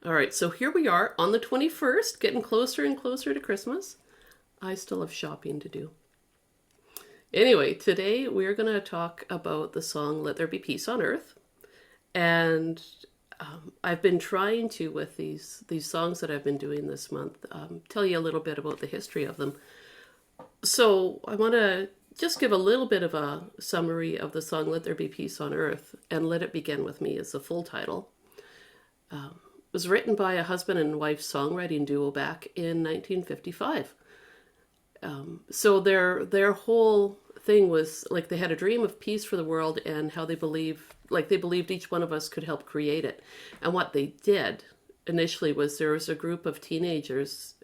All right, so here we are on the 21st, getting closer and closer to Christmas. I still have shopping to do. Anyway, today we're going to talk about the song Let There Be Peace on Earth. And I've been trying to, with these songs that I've been doing this month, tell you a little bit about the history of them. So I want to just give a little bit of a summary of the song Let There Be Peace on Earth, and Let It Begin With Me is the full title. It was written by a husband and wife songwriting duo back in 1955. So their whole thing was like they had a dream of peace for the world and how they believed each one of us could help create it. And what they did initially was there was a group of teenagers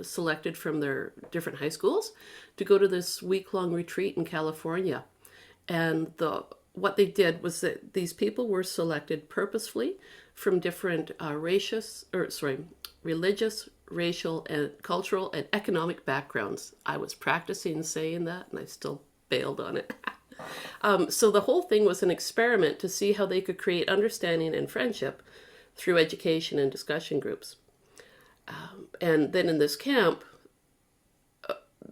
selected from their different high schools to go to this week-long retreat in California. And what they did was that these people were selected purposefully from different religious, racial, and cultural and economic backgrounds. I was practicing saying that, and I still bailed on it. So the whole thing was an experiment to see how they could create understanding and friendship through education and discussion groups. And then in this camp,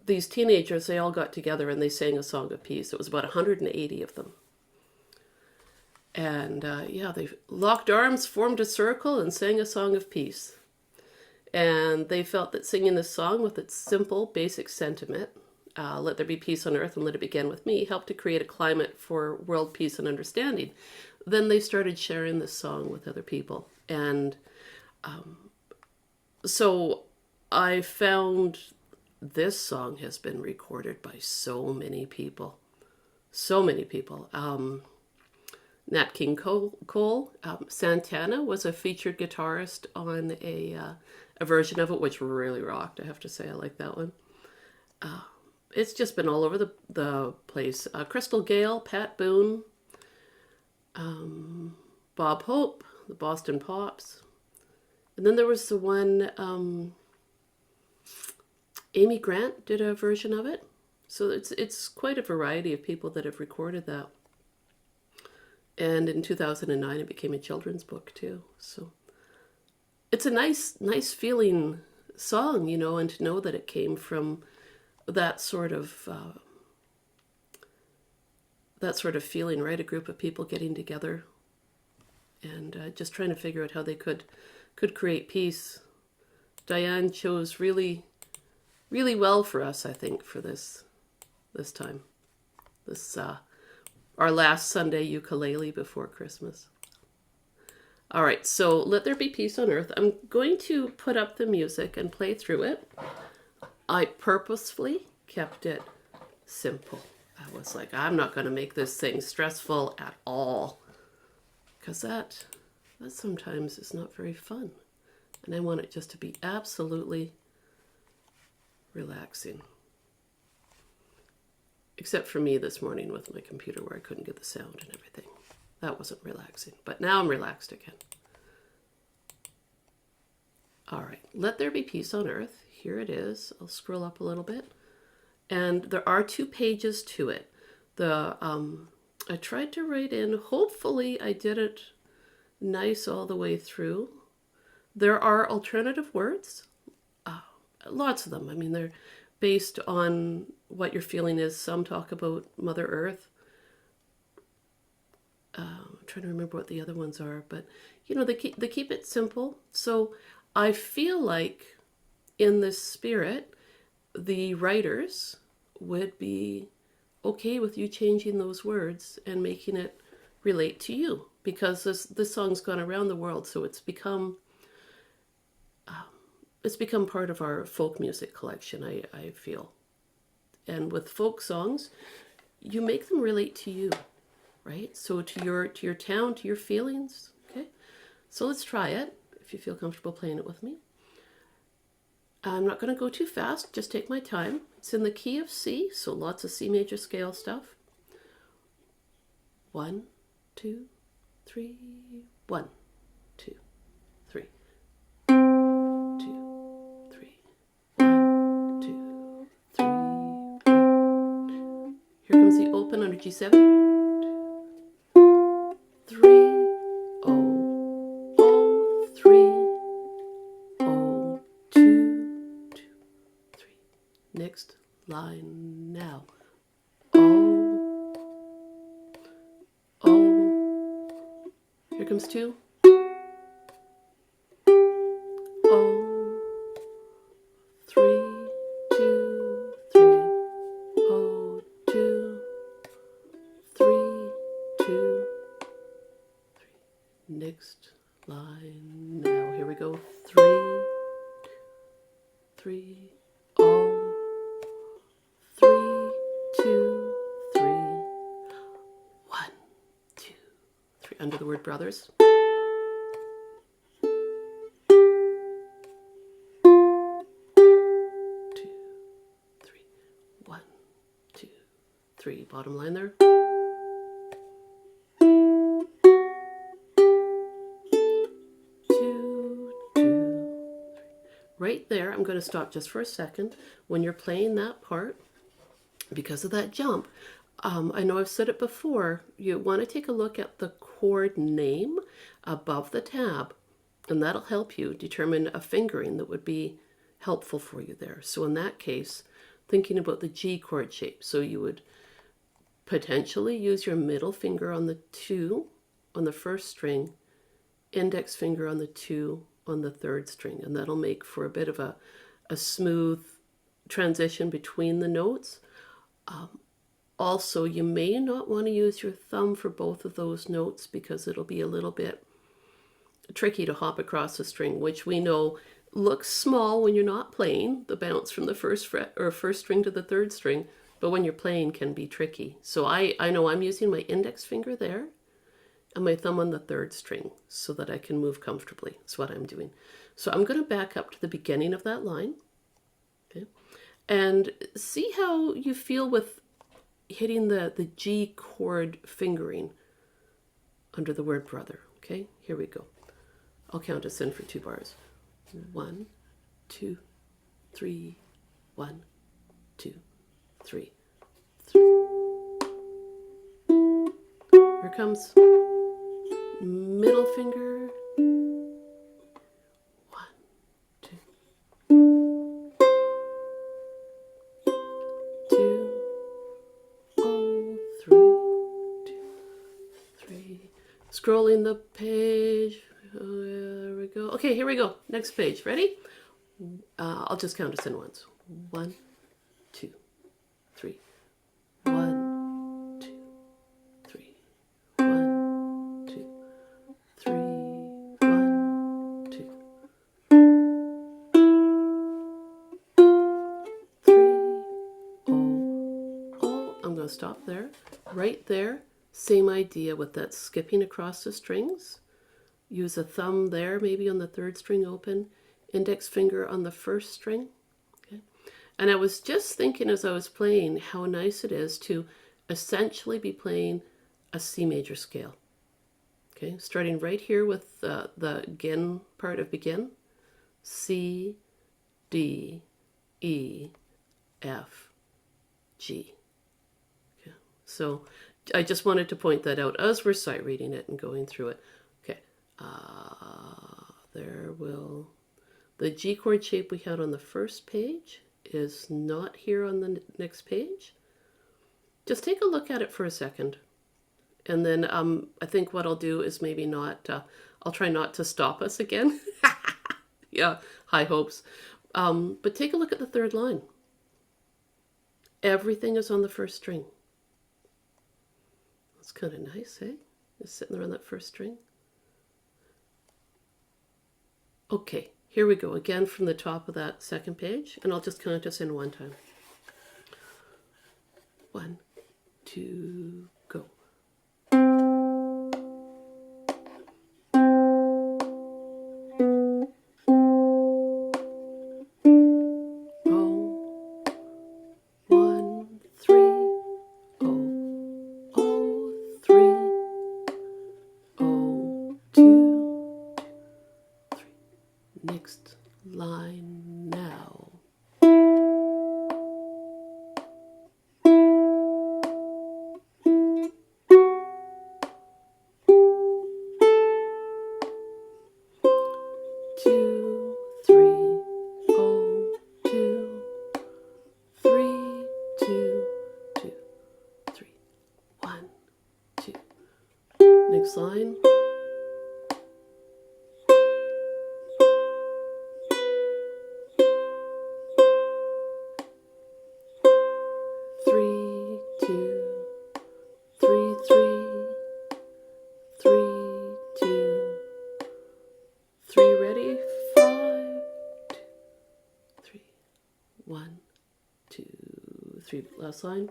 these teenagers, they all got together and they sang a song of peace. It was about 180 of them. And they locked arms, formed a circle, and sang a song of peace. And they felt that singing this song with its simple, basic sentiment, let there be peace on earth and let it begin with me, helped to create a climate for world peace and understanding. Then they started sharing this song with other people. And so I found this song has been recorded by so many people. So many people. Nat King Cole, Santana was a featured guitarist on a version of it, which really rocked. I have to say, I like that one. It's just been all over the place. Crystal Gale, Pat Boone, Bob Hope, the Boston Pops. And then there was the one, Amy Grant did a version of it. So it's quite a variety of people that have recorded that. And in 2009, it became a children's book too. So it's a nice feeling song, and to know that it came from that sort of feeling, right? A group of people getting together and just trying to figure out how they could create peace. Diane chose really, really well for us, I think, for this time. Our last Sunday ukulele before Christmas. All right, so Let There Be Peace on Earth. I'm going to put up the music and play through it. I purposefully kept it simple. I was like, I'm not going to make this thing stressful at all, because that sometimes is not very fun. And I want it just to be absolutely relaxing. Except for me this morning with my computer where I couldn't get the sound and everything. That wasn't relaxing. But now I'm relaxed again. All right. Let There Be Peace on Earth. Here it is. I'll scroll up a little bit. And there are 2 pages to it. I tried to write in. Hopefully I did it nice all the way through. There are alternative words. Lots of them. I mean, they're based on what your feeling is. Some talk about Mother Earth. I'm trying to remember what the other ones are, but they keep it simple. So I feel like in this spirit, the writers would be okay with you changing those words and making it relate to you, because this song's gone around the world, so it's become part of our folk music collection, I feel. And with folk songs, you make them relate to you, right? So to your town, to your feelings, okay? So let's try it, if you feel comfortable playing it with me. I'm not going to go too fast, just take my time. It's in the key of C, so lots of C major scale stuff. 1, 2, 3, 1, 2, 3. 2, 3. 1, 2, 3. 1. Here comes the open under G7. 2, 3. Oh, oh, 3. line now. O, O, here comes 2. O, 3, 2, 3. O, 2, 3, 2, 3. Next line now. Here we go. 3, 3. O, 3, 2, 3. 1, 2, 3. Under the word brothers. 1, 2, 3. Bottom line there. 2, 2, 3. Right there, I'm going to stop just for a second. When you're playing that part, because of that jump, I know I've said it before, you want to take a look at the chord name above the tab, and that'll help you determine a fingering that would be helpful for you there. So in that case, thinking about the G chord shape, so you would potentially use your middle finger on the 2 on the first string, index finger on the 2 on the third string, and that'll make for a bit of a smooth transition between the notes. Also, you may not want to use your thumb for both of those notes because it'll be a little bit tricky to hop across a string, which we know looks small when you're not playing, the bounce from the first fret or first string to the third string, but when you're playing can be tricky. So I know I'm using my index finger there and my thumb on the third string so that I can move comfortably. That's what I'm doing. So I'm going to back up to the beginning of that line, okay, and see how you feel with hitting the G chord fingering under the word brother. Okay, here we go. I'll count us in for 2 bars. 1, 2, 3, 1, 2, 3. Here comes middle finger. 1, 2. 2. Oh, 3, 2, 3. Scrolling the page. Oh, there we go. Okay, here we go. Next page. Ready? I'll just count us in once. 1, 2, 3. 1, 2, 3. 1, 2, 3. 1, 2, 3. Oh. I'm going to stop there. Right there. Same idea with that skipping across the strings. Use a thumb there, maybe on the third string open, index finger on the first string. Okay. And I was just thinking as I was playing how nice it is to essentially be playing a C major scale. Okay, starting right here with the begin part of begin. C, D, E, F, G. Okay. So I just wanted to point that out as we're sight reading it and going through it. Okay. The G chord shape we had on the first page is not here on the next page. Just take a look at it for a second. And then I think what I'll do is maybe not, I'll try not to stop us again. Yeah, high hopes. But take a look at the third line. Everything is on the first string. That's kind of nice, eh? Just sitting there on that first string. Okay, here we go again from the top of that second page, and I'll just count us in one time. 1, 2, go. Oh, 1, 3, oh, 3, oh, 2, 3. Next line now. 2, 3, oh, 2, 3, Next line. Three, two, three, three, three, two, three, ready, 5, 2, 3, 1, 2, 3, last line.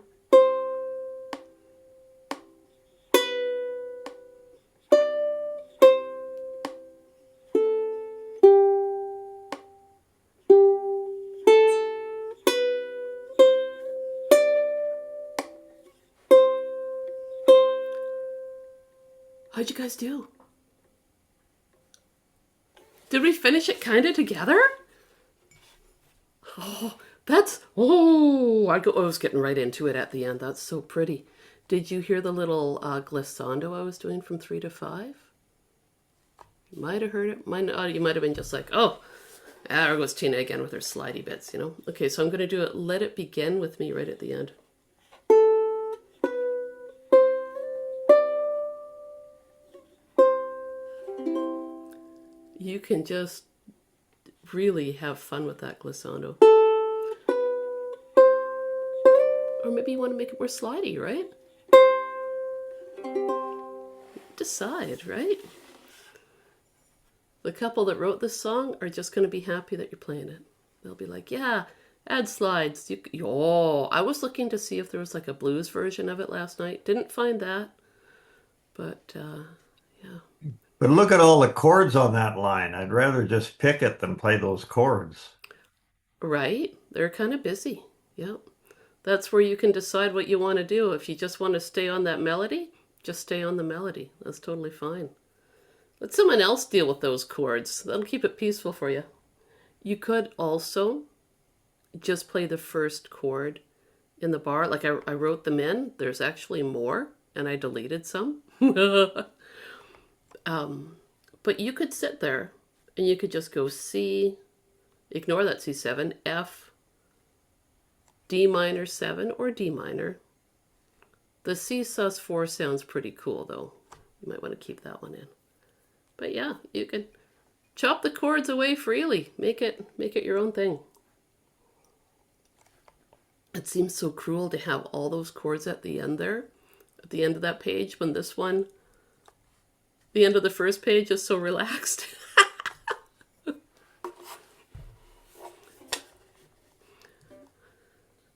How'd you guys do? Did we finish it kind of together? Oh, I was getting right into it at the end. That's so pretty. Did you hear the little glissando I was doing from 3 to 5? You might have heard it. You might have been just like, oh, there goes Tina again with her slidey bits, you know? Okay, so I'm going to do it. Let it begin with me right at the end. You can just really have fun with that glissando. Or maybe you want to make it more slidey, right? Decide, right? The couple that wrote this song are just going to be happy that you're playing it. They'll be like, yeah, add slides. I was looking to see if there was like a blues version of it last night. Didn't find that. But, yeah. But look at all the chords on that line. I'd rather just pick it than play those chords. Right? They're kind of busy. Yeah. That's where you can decide what you want to do. If you just want to stay on that melody, just stay on the melody. That's totally fine. Let someone else deal with those chords. That'll keep it peaceful for you. You could also just play the first chord in the bar. Like I wrote them in. There's actually more, and I deleted some. But you could sit there and you could just go C, ignore that C7, F, D minor 7 or D minor. The C sus4 sounds pretty cool though. You might want to keep that one in. But yeah, you can chop the chords away freely. Make it your own thing. It seems so cruel to have all those chords at the end there, at the end of that page, when this one, the end of the first page, is so relaxed.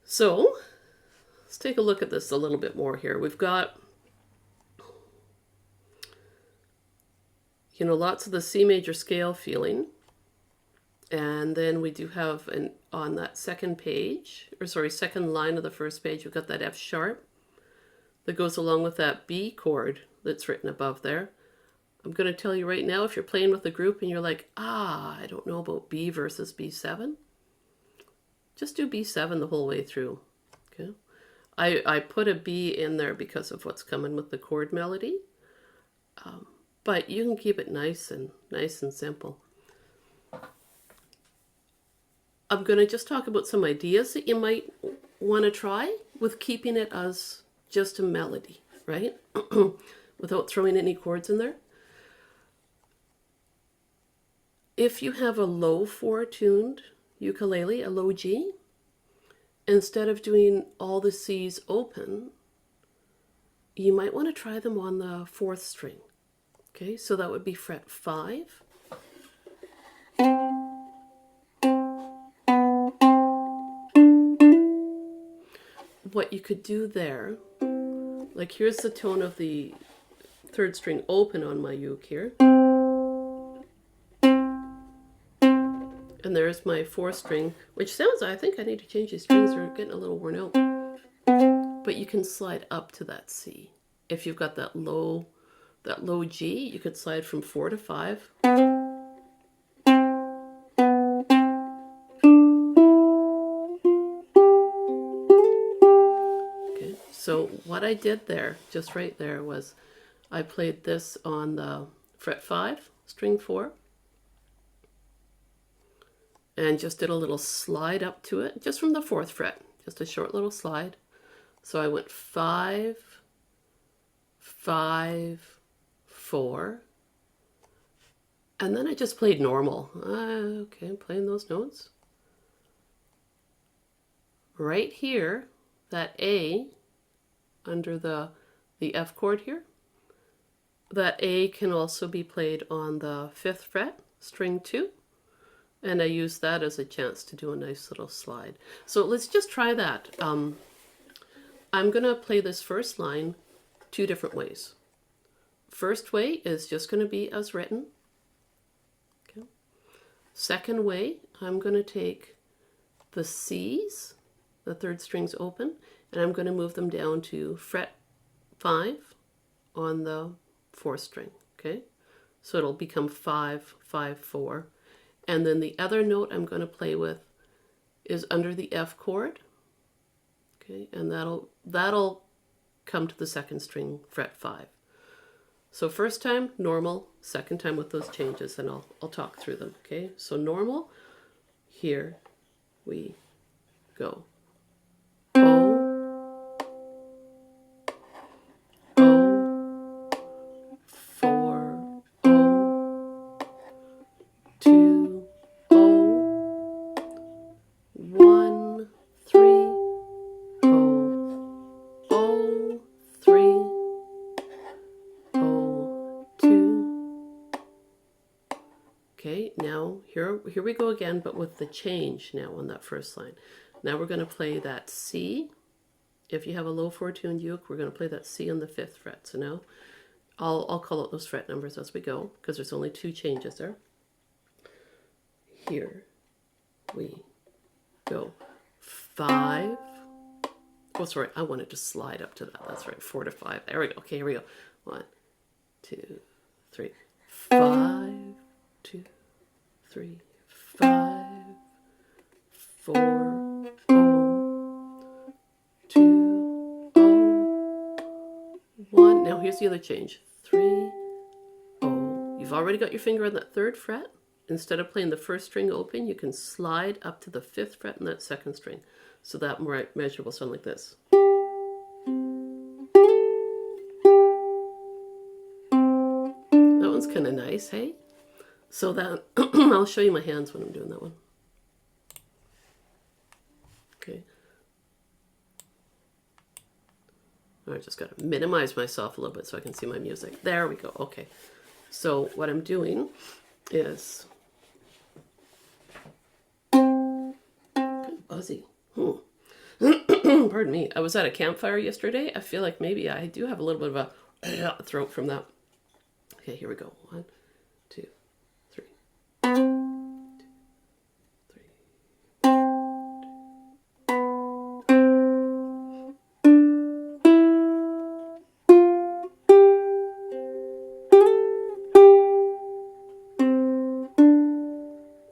So, let's take a look at this a little bit more here. We've got, lots of the C major scale feeling. And then we do have, on that second line of the first page, we've got that F sharp that goes along with that B chord that's written above there. I'm going to tell you right now, if you're playing with a group and you're like, I don't know about B versus B7, just do B7 the whole way through. Okay. I put a B in there because of what's coming with the chord melody, but you can keep it nice and simple. I'm going to just talk about some ideas that you might want to try with keeping it as just a melody, right? Without throwing any chords in there. If you have a low 4 tuned ukulele, a low G, instead of doing all the C's open, you might want to try them on the 4th string. Okay, so that would be fret 5. What you could do there, like here's the tone of the 3rd string open on my uke here. And there's my 4th string, which sounds, I think I need to change these strings, they're getting a little worn out. But you can slide up to that C. If you've got that low G, you could slide from 4 to 5. Okay, so what I did there, just right there, was I played this on the fret 5, string 4. And just did a little slide up to it, just from the 4th fret, just a short little slide. So I went 5, 5, 4, and then I just played normal. Okay, I'm playing those notes. Right here, that A under the F chord here, that A can also be played on the 5th fret, string 2, and I use that as a chance to do a nice little slide. So let's just try that. I'm going to play this first line 2 different ways. First way is just going to be as written. Okay. Second way, I'm going to take the C's, the 3rd strings open, and I'm going to move them down to fret 5 on the 4th string, okay? So it'll become 5, 5, 4. And then the other note I'm going to play with is under the F chord, okay? And that'll come to the 2nd string, fret 5. So first time, normal, second time with those changes, and I'll talk through them, okay? So normal, here we go. O, O, 4, O, 2, O, 1, 3, O, O, 3, O, 2. Okay, now here we go again, but with the change now on that first line. Now we're going to play that C. If you have a low 4-tuned uke, we're going to play that C on the 5th fret. So now I'll call out those fret numbers as we go, because there's only 2 changes there. Here we go. 5. Oh, sorry, I wanted to slide up to that. That's right, 4 to 5. There we go. Okay, here we go. 1, 2, 3. 5, 2, 3, 5, 4. 1. Now here's the other change. 3, O. You've already got your finger on that 3rd fret. Instead of playing the 1st string open, you can slide up to the 5th fret in that 2nd string. So that measure will sound like this. That one's kind of nice, hey? So that, I'll show you my hands when I'm doing that one. Okay. I just got to minimize myself a little bit so I can see my music. There we go. Okay. So what I'm doing is kind of buzzy. Pardon me. I was at a campfire yesterday. I feel like maybe I do have a little bit of a throat from that. Okay, here we go. 1, 2, 3. 2, 3.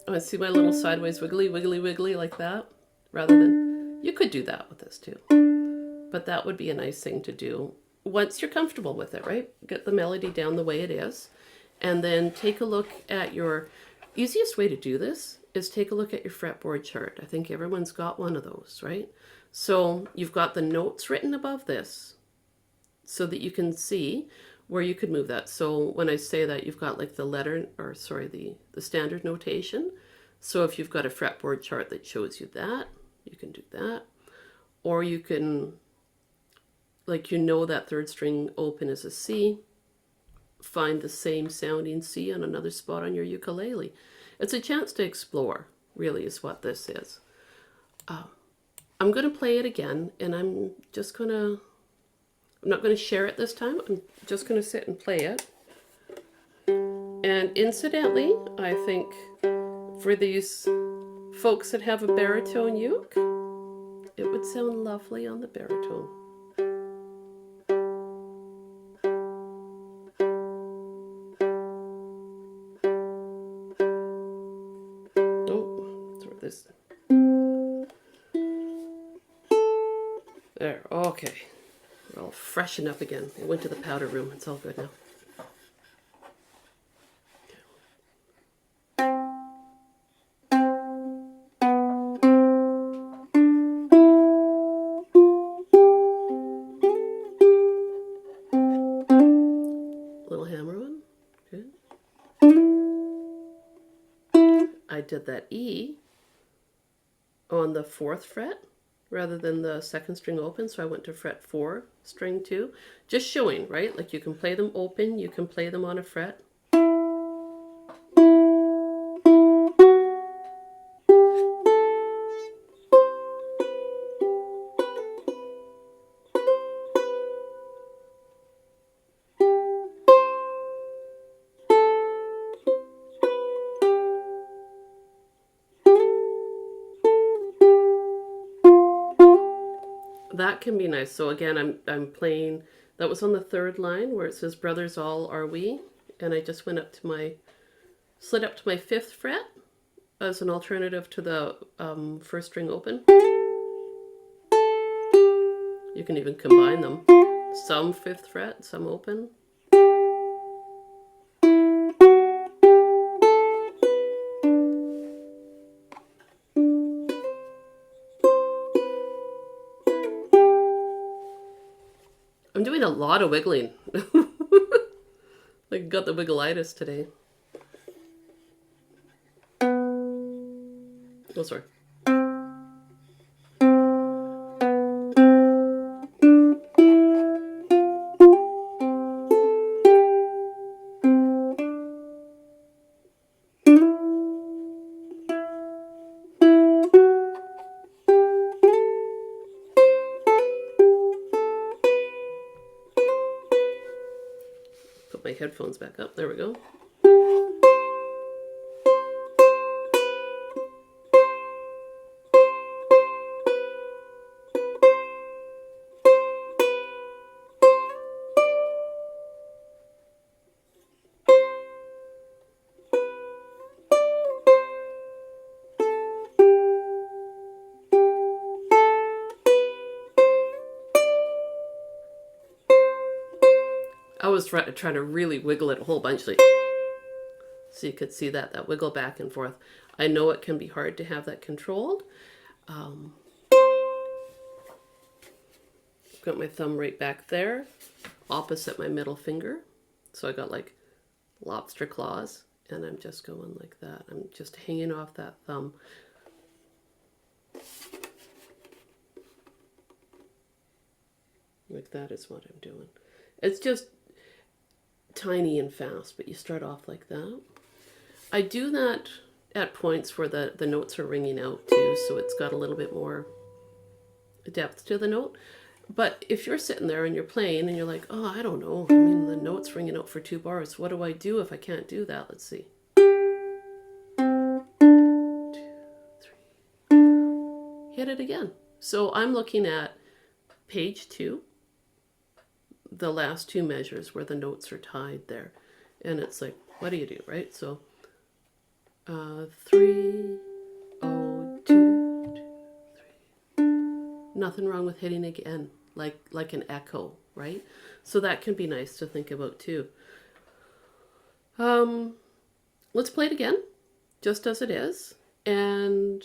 I see my little sideways wiggly, wiggly, wiggly like that, rather than, you could do that with this too. But that would be a nice thing to do once you're comfortable with it, right? Get the melody down the way it is, and then take a look at your, easiest way to do this is take a look at your fretboard chart. I think everyone's got one of those, right? So you've got the notes written above this so that you can see where you could move that. So when I say that, you've got like the letter, or sorry, the standard notation. So if you've got a fretboard chart that shows you that, you can do that. Or you can, like, you know that 3rd string open is a C, find the same sounding C on another spot on your ukulele. It's a chance to explore, really, is what this is. I'm going to play it again, and I'm not going to share it this time. I'm just going to sit and play it. And incidentally, I think for these folks that have a baritone uke, it would sound lovely on the baritone. Oh, throw this. There, okay. We're all freshen up again. I went to the powder room. It's all good now. normal hammer one. Good. I did that E on the 4th fret rather than the 2nd string open, so I went to fret 4, string 2. Just showing, right? Like you can play them open, you can play them on a fret. That can be nice. So again, I'm playing, that was on the 3rd line where it says brothers all are we, and I just went up to my, slid up to my 5th fret as an alternative to the 1st string open. You can even combine them. Some 5th fret, some open. I'm doing a lot of wiggling. Like got the wiggleitis today. Oh, sorry. Put my headphones back up. There we go. I was trying to really wiggle it a whole bunch, like, so you could see that wiggle back and forth. I know it can be hard to have that controlled. Got my thumb right back there, opposite my middle finger. So I got like lobster claws, and I'm just going like that. I'm just hanging off that thumb. Like that is what I'm doing. It's just tiny and fast, but you start off like that. I do that at points where the notes are ringing out too, so it's got a little bit more depth to the note. But if you're sitting there and you're playing and you're like, oh, I don't know, I mean, the note's ringing out for 2 bars. What do I do if I can't do that? Let's see. 2, 3. Hit it again. So I'm looking at page 2, the last 2 measures where the notes are tied there. And it's like, what do you do, right? So 3, 0, 2, 2, 3. Nothing wrong with hitting again, like an echo, right? So that can be nice to think about too. Let's play it again, just as it is. And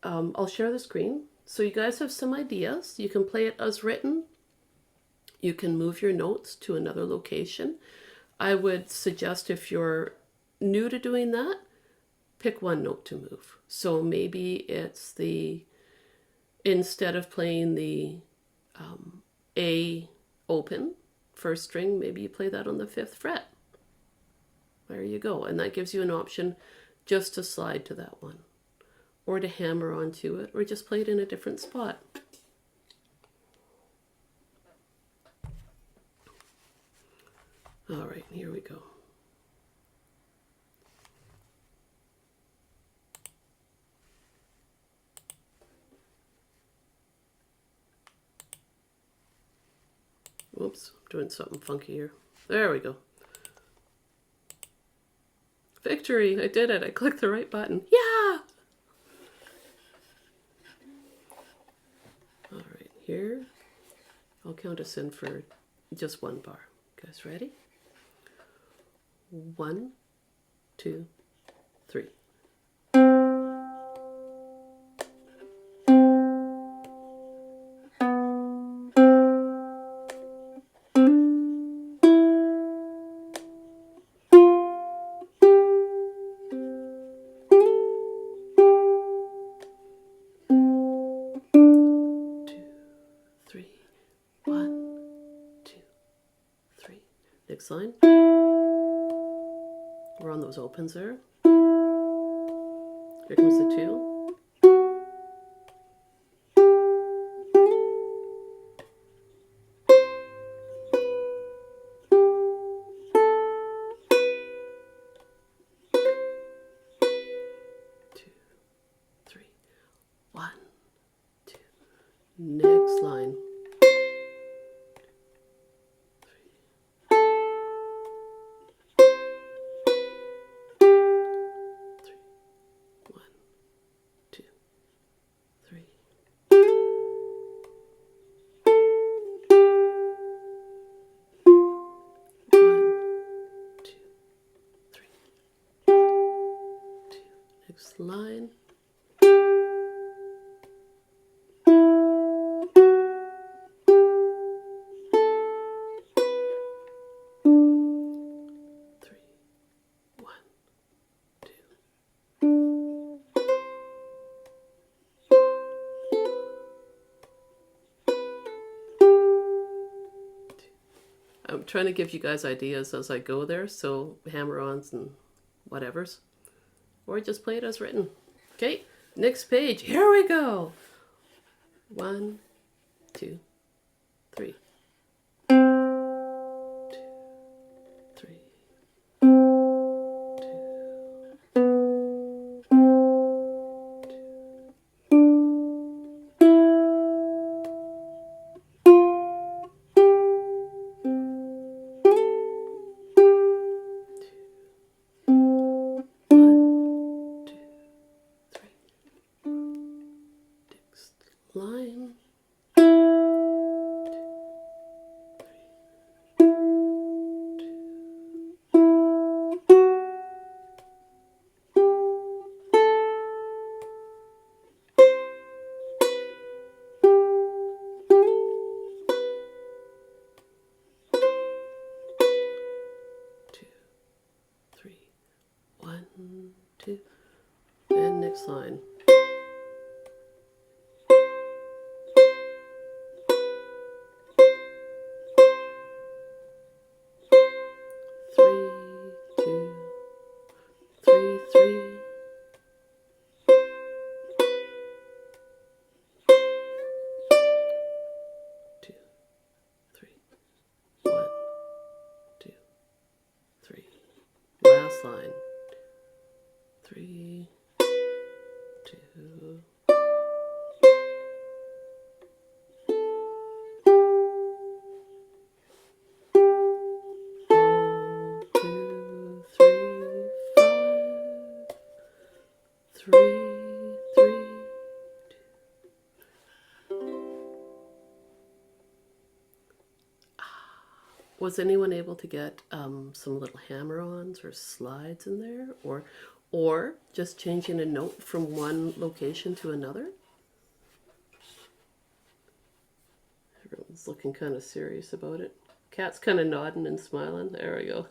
I'll share the screen. So you guys have some ideas. You can play it as written. You can move your notes to another location. I would suggest if you're new to doing that, pick one note to move. So maybe it's instead of playing the A open, 1st string, maybe you play that on the 5th fret. There you go. And that gives you an option just to slide to that one, or to hammer onto it, or just play it in a different spot. All right, here we go. Whoops, I'm doing something funky here. There we go. Victory, I did it. I clicked the right button. Yeah! All right, here. I'll count us in for just 1 bar. You guys ready? 1, 2, 3. Next line. We're on those opens there. Here comes the 2. 2, 3. 1, 2. Next line. 1, 2, 3. 1, 2, 3. 1, 2. Next line. 3. 1, 2. I'm trying to give you guys ideas as I go there, so hammer-ons and whatevers. Or just play it as written. Okay, next page. Here we go. 1, 2, 3. 2, 3. 1, 2, 3. Next line. 2, 3. 1, 2. And next line. 3, 2, 3, 3. 2, 3. 1, 2, 3. Last line. 3, 2. 2, 3, 5. 3, 3. Was anyone able to get some little hammer-ons or slides in there, or just changing a note from one location to another? Everyone's looking kind of serious about it. Cat's kind of nodding and smiling. There we go.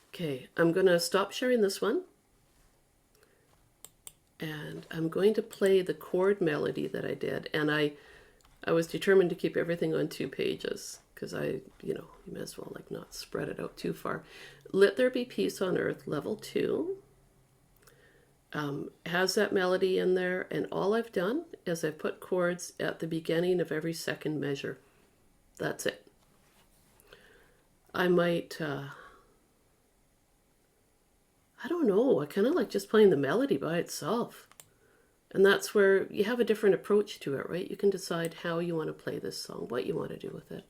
Okay, I'm going to stop sharing this one. And I'm going to play the chord melody that I did. And I was determined to keep everything on 2 pages because you may as well like not spread it out too far. Let There Be Peace on Earth, level 2. Has that melody in there, and all I've done is I've put chords at the beginning of every second measure. That's it. I might, I don't know, I kind of like just playing the melody by itself. And that's where you have a different approach to it, right? You can decide how you want to play this song, what you want to do with it.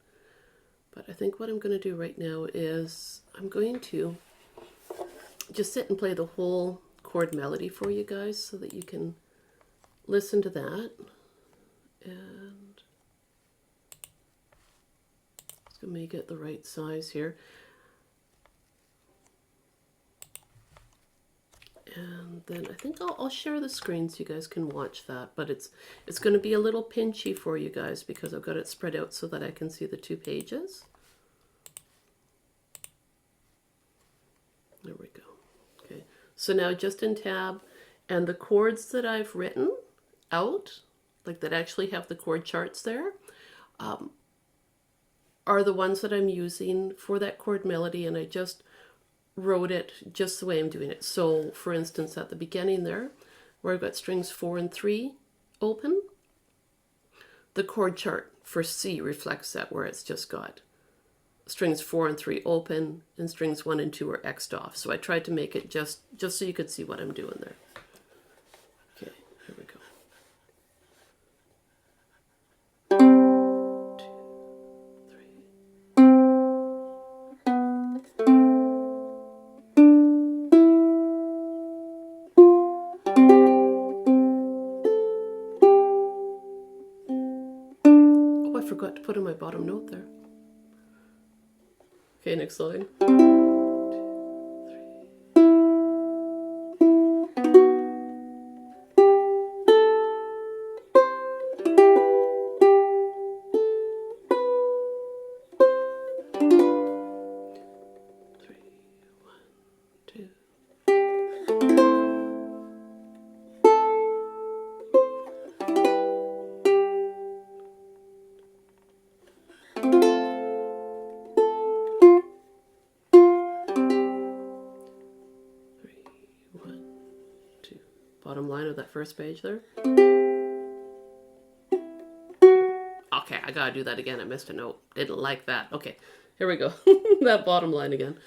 But I think what I'm going to do right now is I'm going to just sit and play the whole chord melody for you guys so that you can listen to that. And just going to make it the right size here. And then I think I'll share the screen so you guys can watch that. But it's going to be a little pinchy for you guys because I've got it spread out so that I can see the 2 pages. There we go. Okay. So now just in tab, and the chords that I've written out, like that actually have the chord charts there, are the ones that I'm using for that chord melody, and I just wrote it just the way I'm doing it. So for instance, at the beginning there, where I've got strings 4 and 3 open, the chord chart for C reflects that, where it's just got strings 4 and 3 open and strings 1 and 2 are X'd off. So I tried to make it just so you could see what I'm doing there. Okay, here we go. 2, 3. Oh, I forgot to put in my bottom note there. Okay, next line. 2, 3. 1, 2. Bottom line of that first page there. Okay, I gotta do that again. I missed a note. Didn't like that. Okay, here we go. That bottom line again.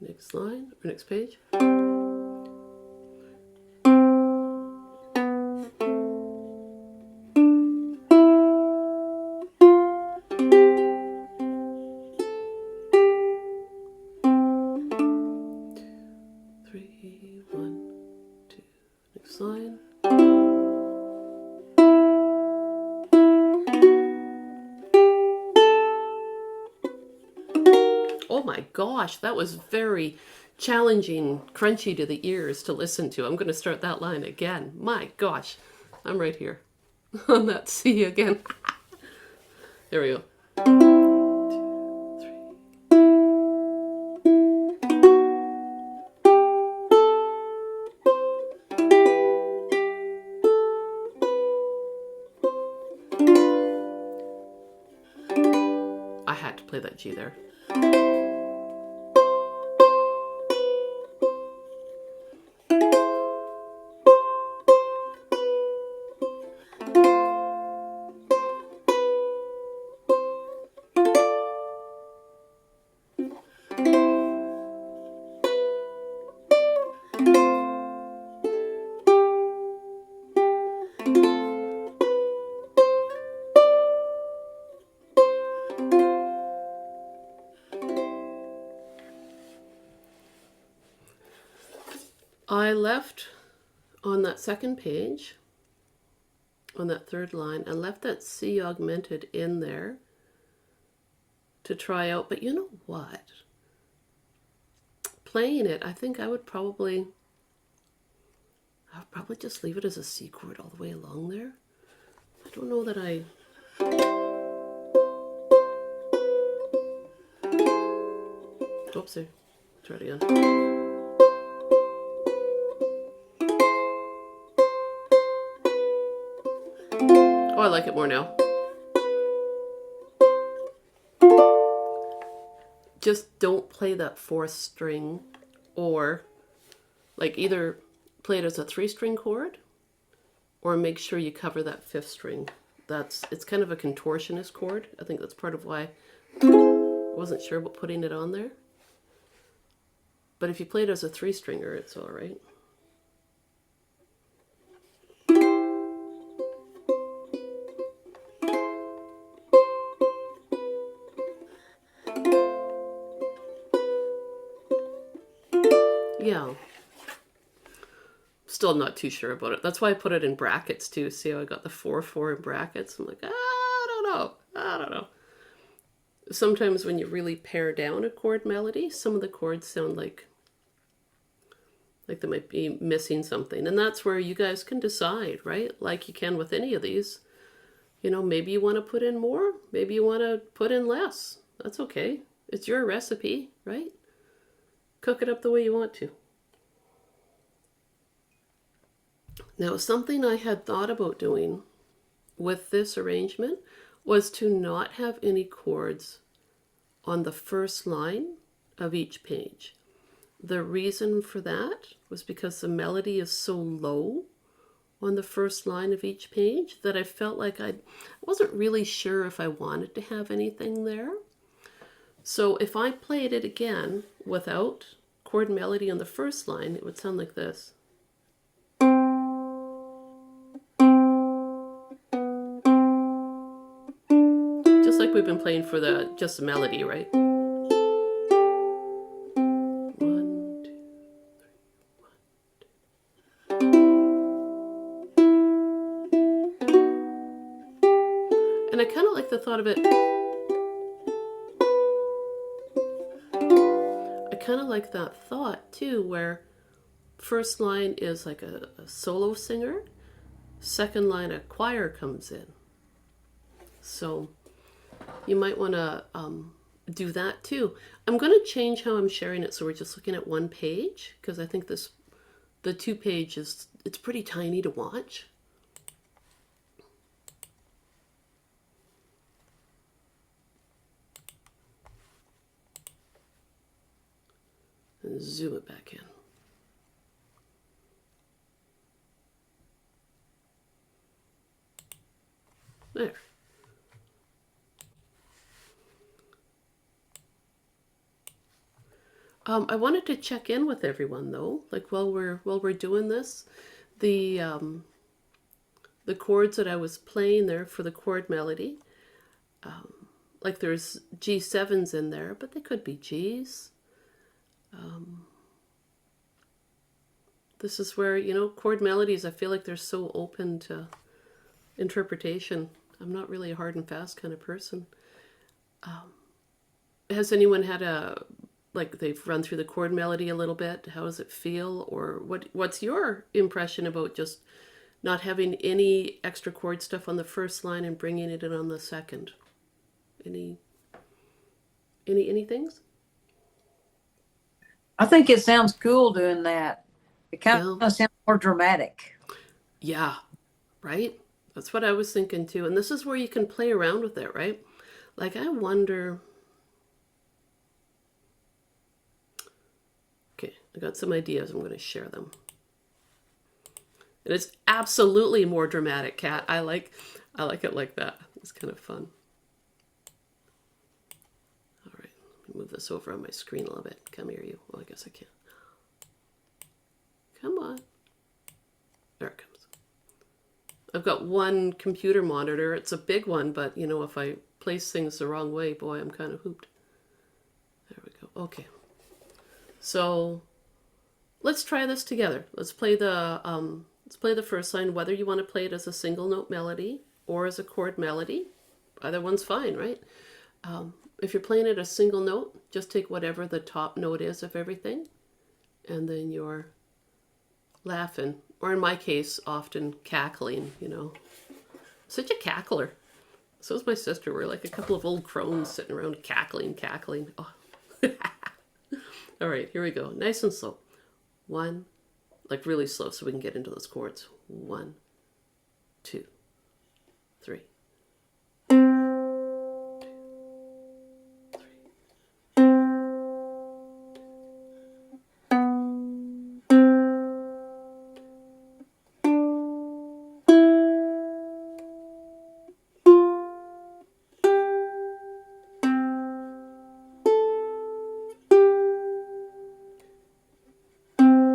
Next line, or next page. 3, 1, 2. Next line. Oh my gosh, that was very challenging, crunchy to the ears to listen to. I'm going to start that line again. My gosh, I'm right here on that C again. There we go. 2, 3. I had to play that G there. I left on that second page, on that third line, I left that C augmented in there to try out. But you know what? Playing it, I think I would probably just leave it as a C chord all the way along there. I don't know that I... Oopsie. Try it again. Oh, I like it more now. Just don't play that fourth string, or like either play it as a 3-string chord or make sure you cover that 5th string. It's kind of a contortionist chord. I think that's part of why I wasn't sure about putting it on there. But if you play it as a 3-stringer, it's all right. Yeah. Still not too sure about it. That's why I put it in brackets too. See how I got the 4/4 in brackets? I'm like, I don't know. Sometimes when you really pare down a chord melody, some of the chords sound like they might be missing something. And that's where you guys can decide, right? Like you can with any of these. You know, maybe you want to put in more, maybe you want to put in less. That's okay. It's your recipe, right? Cook it up the way you want to. Now, something I had thought about doing with this arrangement was to not have any chords on the first line of each page. The reason for that was because the melody is so low on the first line of each page that I felt like I wasn't really sure if I wanted to have anything there. So if I played it again without chord melody on the first line, it would sound like this. Just like we've been playing for just the melody, right? One, two, and I kind of like the thought of it. I kind of like that thought too, where first line is like a solo singer, second line a choir comes in. So you might want to do that too. I'm going to change how I'm sharing it so we're just looking at one page, because I think the 2 pages, it's pretty tiny to watch. And zoom it back in. There. I wanted to check in with everyone though, like while we're doing this, the chords that I was playing there for the chord melody, like there's G7s in there, but they could be Gs. This is where, you know, chord melodies, I feel like they're so open to interpretation. I'm not really a hard and fast kind of person. Has anyone had like they've run through the chord melody a little bit? How does it feel? Or what's your impression about just not having any extra chord stuff on the first line and bringing it in on the second? Any things? I think it sounds cool doing that. It kind Yeah. of sounds more dramatic. Yeah, right? That's what I was thinking too. And this is where you can play around with it, right? Like I wonder. Okay, I got some ideas. I'm going to share them. And it's absolutely more dramatic, Kat. I like it like that. It's kind of fun. All right, let me move this over on my screen a little bit. Come here, you. Well, I guess I can't. Come on. There it comes. I've got one computer monitor. It's a big one, but you know, if I place things the wrong way, boy, I'm kind of hooped. There we go. Okay. So let's try this together. Let's play the first line, whether you want to play it as a single note melody or as a chord melody. Either one's fine, right? If you're playing it a single note, just take whatever the top note is of everything, and then you're laughing, or in my case, often cackling, you know. Such a cackler. So is my sister. We're like a couple of old crones sitting around cackling. Oh. All right, here we go. Nice and slow. 1, like really slow so we can get into those chords. 1, 2, 3.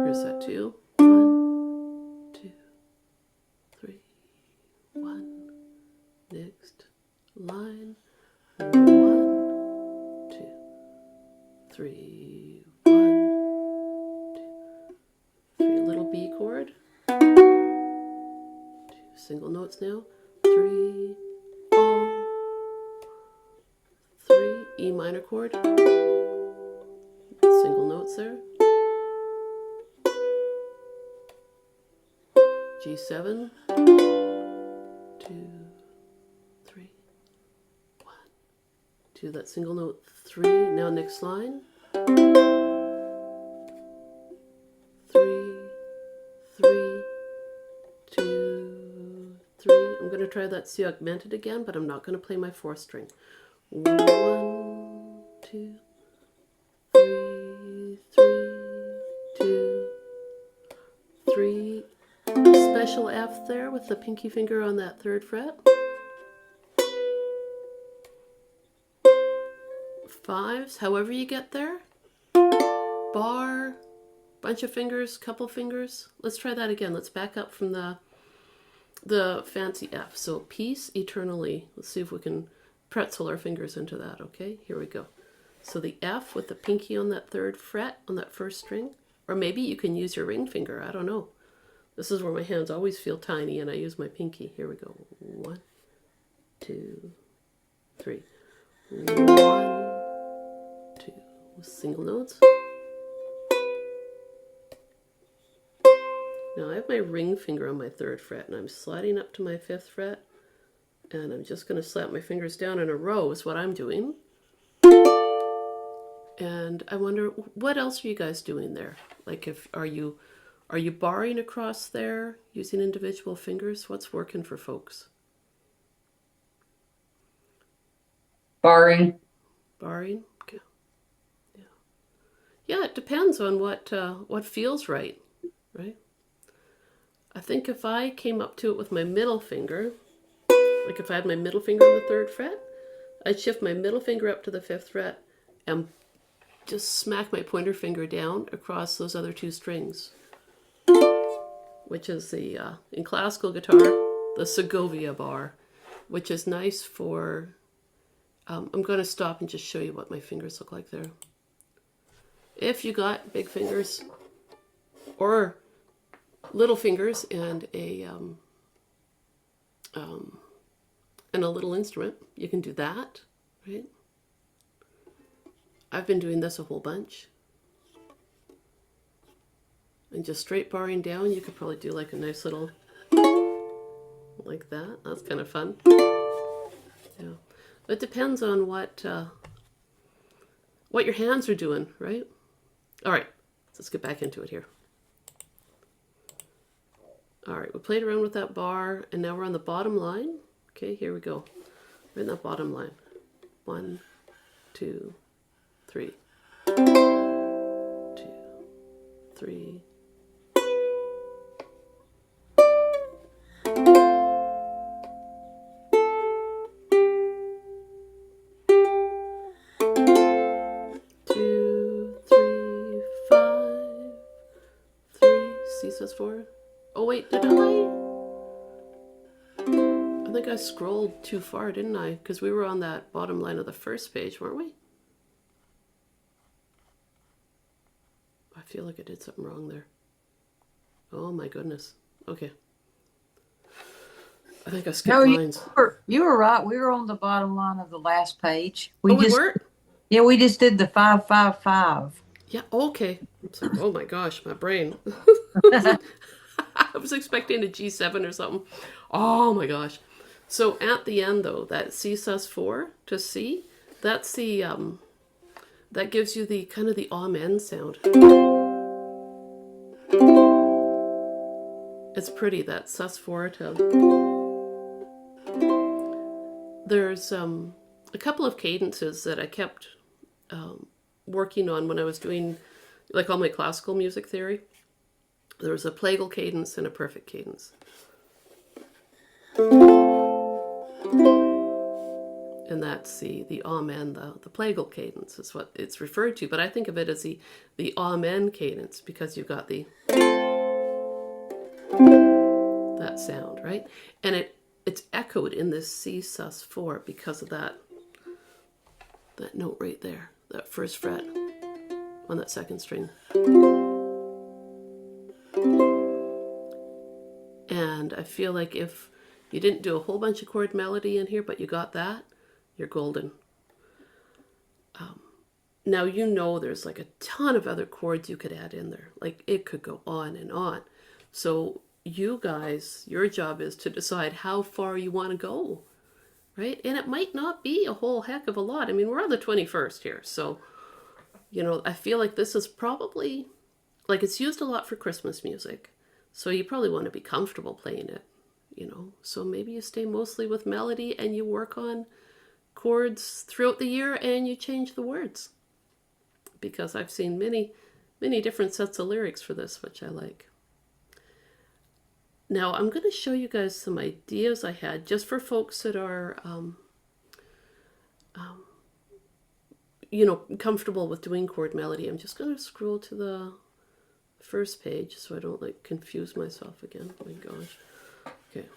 Here's that 2. 1, 2, 3. 1. Next line. 1, 2, 3. 1, 2, 3. Little B chord. 2 single notes now. 3. 3. E minor chord. Single notes there. G7. 2, to that single note 3. Now next line. 3, 3, 2, 3. I'm going to try that C augmented again, but I'm not going to play my 4th string. 1, 2, 3, 3, 2, 3. Special F there with the pinky finger on that 3rd fret. 5s, however you get there. Bar, bunch of fingers, couple fingers. Let's try that again. Let's back up from the fancy F. So peace eternally. Let's see if we can pretzel our fingers into that, okay? Here we go. So the F with the pinky on that 3rd fret on that 1st string. Or maybe you can use your ring finger, I don't know. This is where my hands always feel tiny and I use my pinky. Here we go. 1, 2, 3. 1, 2. Single notes. Now I have my ring finger on my 3rd fret and I'm sliding up to my 5th fret and I'm just going to slap my fingers down in a row is what I'm doing. And I wonder, what else are you guys doing there? Like, are you barring across there using individual fingers? What's working for folks? Barring. Barring? Okay. Yeah. Yeah, it depends on what feels right, right? I think if I came up to it with my middle finger, like if I had my middle finger on the 3rd fret, I'd shift my middle finger up to the 5th fret and just smack my pointer finger down across those other 2 strings, which is the, in classical guitar, the Segovia bar, which is nice for, I'm going to stop and just show you what my fingers look like there. If you got big fingers or little fingers and a little instrument, you can do that, right? I've been doing this a whole bunch. And just straight barring down, you could probably do like a nice little, like that. That's kind of fun. Yeah. It depends on what your hands are doing, right? All right, let's get back into it here. All right, we played around with that bar, and now we're on the bottom line. Okay, here we go. We're in that bottom line. 1, 2, 3. 2, 3. C sus 4. Oh wait, did I think I scrolled too far, didn't I? Because we were on that bottom line of the 1st page, weren't we? I feel like I did something wrong there. Oh my goodness. Okay. I think I skipped lines. You were right. We were on the bottom line of the last page. We weren't? Yeah, we just did the 555. Yeah, okay. It's like, oh my gosh, my brain. I was expecting a G7 or something. Oh my gosh. So at the end though, that C sus 4 to C, that's the that gives you the kind of the amen sound. It's pretty, that sus 4 to. There's a couple of cadences that I kept working on when I was doing like all my classical music theory. There was a plagal cadence and a perfect cadence. And that's the amen, the plagal cadence is what it's referred to. But I think of it as the amen cadence because you've got that sound, right? And it's echoed in this C sus 4 because of that note right there, that 1st fret on that 2nd string. And I feel like if you didn't do a whole bunch of chord melody in here, but you got that, you're golden. Now you know there's like a ton of other chords you could add in there. Like it could go on and on. So you guys, your job is to decide how far you want to go. right? And it might not be a whole heck of a lot. I mean, we're on the 21st here, so, I feel like this is probably, like, it's used a lot for Christmas music, so you probably want to be comfortable playing it, So maybe you stay mostly with melody and you work on chords throughout the year and you change the words. Because I've seen many different sets of lyrics for this, which I like. Now I'm going to show you guys some ideas I had just for folks that are, comfortable with doing chord melody. I'm just going to scroll to the first page so I don't confuse myself again. Oh my gosh. Okay.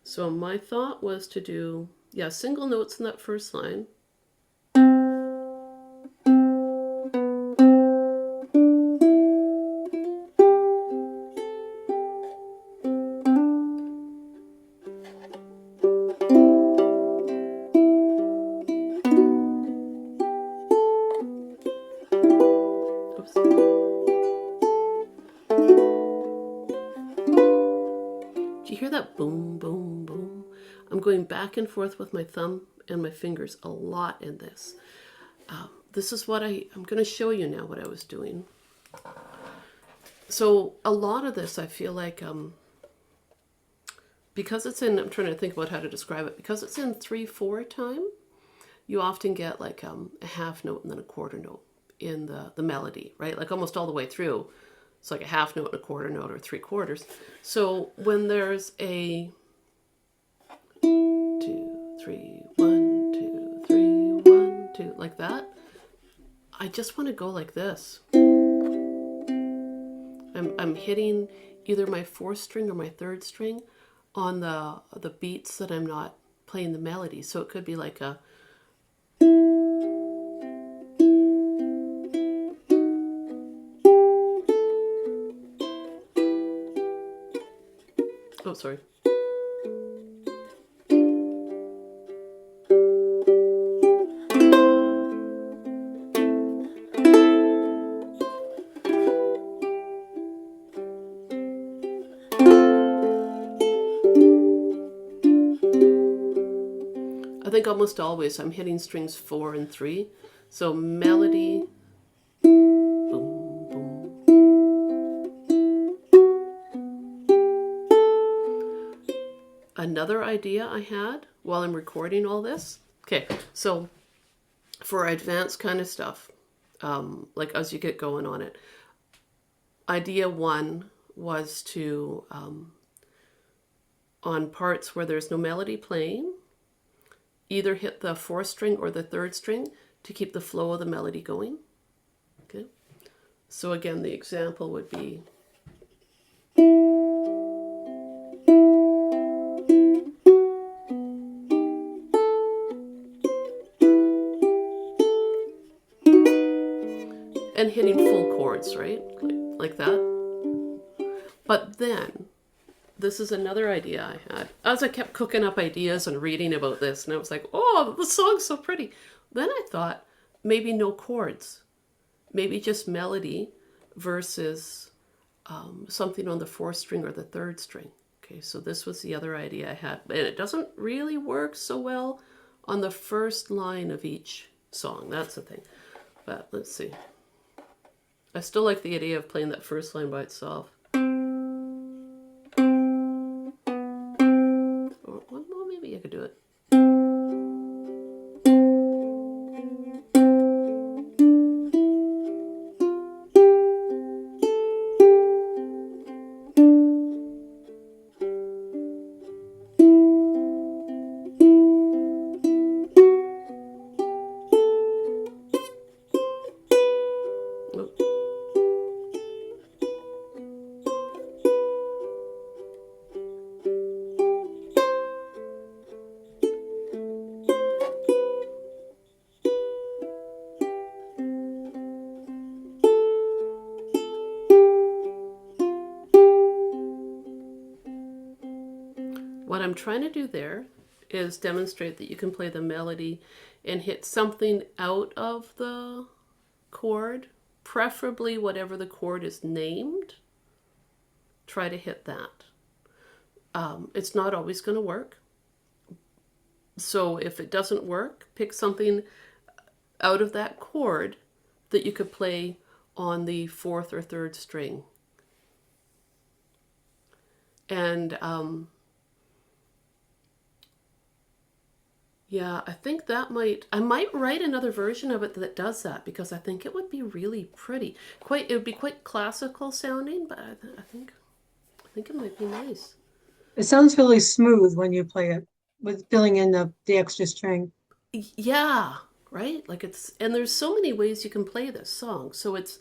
So my thought was to do, single notes in that first line. Do you hear that boom, boom, boom? I'm going back and forth with my thumb and my fingers a lot in this. This is what I'm going to show you now what I was doing. So a lot of this I feel like, because it's in, I'm trying to think about how to describe it, because it's in 3/4 time, you often get like a half note and then a quarter note in the melody, right? Like almost all the way through. It's like a half note and a quarter note or 3/4. So when there's a 2, 3, 1, 2, 3, 1, 2, like that, I just want to go like this. I'm hitting either my 4th string or my 3rd string on the beats that I'm not playing the melody. So it could be like a, oh, sorry. I think almost always I'm hitting strings 4 and 3. So melody, boom, boom. Another idea I had while I'm recording all this. Okay, so for advanced kind of stuff, like as you get going on it, idea 1 was to, on parts where there's no melody playing, either hit the 4th string or the 3rd string to keep the flow of the melody going. Okay. So again, the example would be, and hitting full chords, right? Like that. But then, this is another idea I had. As I kept cooking up ideas and reading about this, and I was like, oh, the song's so pretty. Then I thought, maybe no chords. Maybe just melody versus something on the 4th string or the 3rd string. Okay, so this was the other idea I had. And it doesn't really work so well on the first line of each song. That's the thing. But let's see. I still like the idea of playing that first line by itself. Or, well, maybe I could do it. What I'm trying to do there is demonstrate that you can play the melody and hit something out of the chord, preferably whatever the chord is named. Try to hit that. It's not always going to work, So if it doesn't work, pick something out of that chord that you could play on the fourth or third string. And yeah, I think I might write another version of it that does that because I think it would be really pretty. It would be quite classical sounding, but I think it might be nice. It sounds really smooth when you play it with filling in the extra string. Yeah, right? And there's so many ways you can play this song. So it's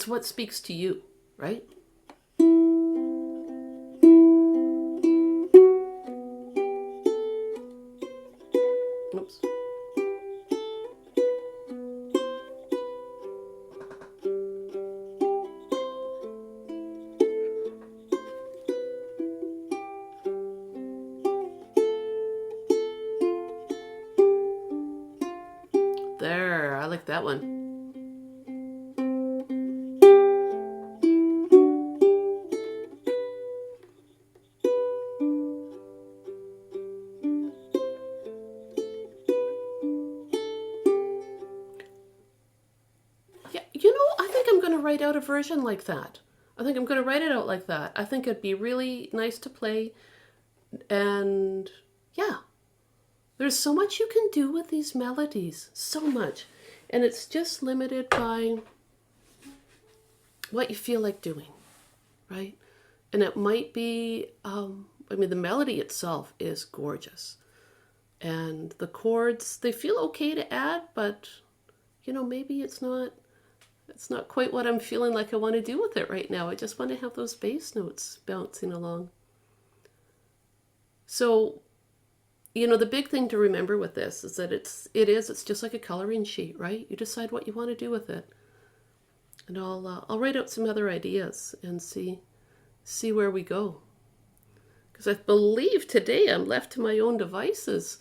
what speaks to you, right? Oops. There, I like that one. Yeah, I think I'm going to write out a version like that. I think I'm going to write it out like that. I think it'd be really nice to play. And yeah, there's so much you can do with these melodies. So much. And it's just limited by what you feel like doing, right? And it might be, the melody itself is gorgeous. And the chords, they feel okay to add, but, maybe it's not quite what I'm feeling like I want to do with it right now. I just want to have those bass notes bouncing along. So, the big thing to remember with this is that it's just like a coloring sheet, right? You decide what you want to do with it. And I'll write out some other ideas and see where we go. Because I believe today I'm left to my own devices.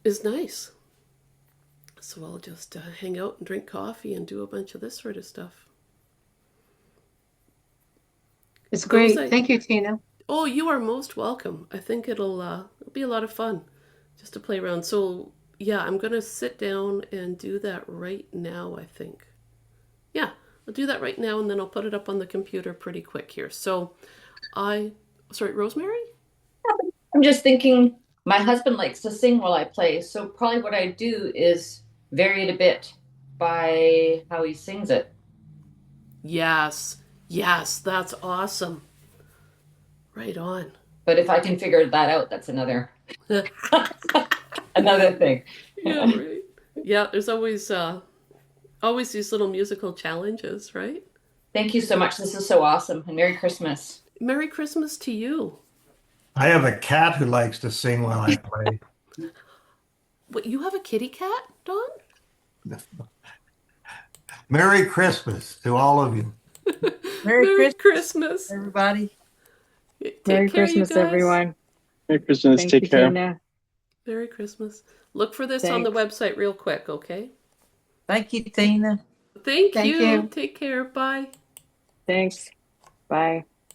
Is nice. So I'll just hang out and drink coffee and do a bunch of this sort of stuff. It's great. Thank you, Tina. Oh, you are most welcome. I think it'll be a lot of fun just to play around. So yeah, I'm going to sit down and do that right now, I think. Yeah, I'll do that right now and then I'll put it up on the computer pretty quick here. So sorry, Rosemary? I'm just thinking my husband likes to sing while I play, so probably what I do is vary it a bit by how he sings it. Yes, that's awesome. Right on. But if I can figure that out, that's another another thing. Yeah, right. Yeah, there's always these little musical challenges, right? Thank you so much. This is so awesome. And Merry Christmas. Merry Christmas to you. I have a cat who likes to sing while I play. What, you have a kitty cat, Dawn? Merry Christmas to all of you. Merry Christmas, everybody. Merry care, Christmas, everyone. Merry Christmas. Thank Take you, care. Tina. Merry Christmas. Look for this on the website real quick, okay? Thank you, Tina. Thank Thank you. you. Take care. Bye. Thanks. Bye.